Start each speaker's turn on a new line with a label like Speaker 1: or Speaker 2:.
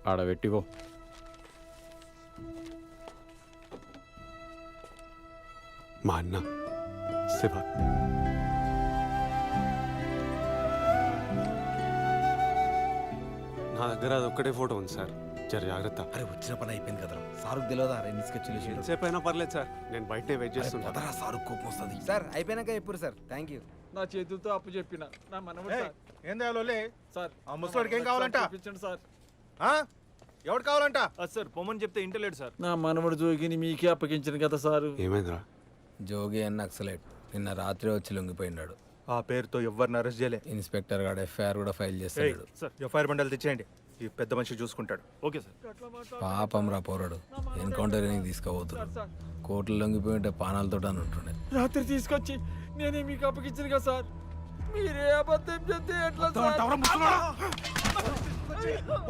Speaker 1: ఆడబెట్టివో.
Speaker 2: మా అన్న శివ. నా దగ్గర అది ఒక్కటే ఫోటో ఉంది సార్, జర జాగ్రత్త.
Speaker 3: అరే వచ్చిన పని అయిపోయింది కదరా, సారుకు తెలియదా రెండు స్కెచ్లు
Speaker 2: ఎంతసేపు అయినా పర్లేదు సార్, నేను బయటనే వెయిట్ చేస్తుంటా.
Speaker 3: సారు కోపం వస్తుంది.
Speaker 4: సార్ అయిపోయినాక చెప్పురు సార్. Thank you.
Speaker 5: నా చేతులతో అప్పు చెప్పిన నా మనవడు సార్.
Speaker 6: ఏం తేవాలోలే
Speaker 5: సార్
Speaker 6: ఆ ముసలోడికి ఏం కావాలంట?
Speaker 5: చూపించండి సార్.
Speaker 6: ఎవడు కావాలంట?
Speaker 5: సార్ పొమ్మని చెప్తే ఇంటలేడు సార్. నా మనవడు జోగిని మీకే అప్పగించిన కదా సారు.
Speaker 2: ఏమైందిరా?
Speaker 4: జోగి అన్న నక్సలైట్ నిన్న రాత్రి వచ్చి లొంగిపోయినాడు.
Speaker 6: ఆ పేరుతో ఎవరిని అరెస్ట్ చేయలే.
Speaker 4: ఇన్స్పెక్టర్ గారు ఎఫ్ఐఆర్ కూడా ఫైల్ చేస్తాడు.
Speaker 6: ఎఫ్ఐఆర్ బండలు తెచ్చేయండి, ఈ పెద్ద మనిషి చూసుకుంటాడు.
Speaker 5: Okay sir.
Speaker 4: పాపం రా పోరాడు, ఎన్కౌంటర్ తీసుకుపోతున్నాడు. కోర్టులో లొంగిపోయి ఉంటే పానాలతో అని ఉంటుండే.
Speaker 5: రాత్రి తీసుకొచ్చి నేనే మీకు అప్పగించిన కదా సార్. మీరే అబద్ధం చెప్తే ఎట్లా సార్?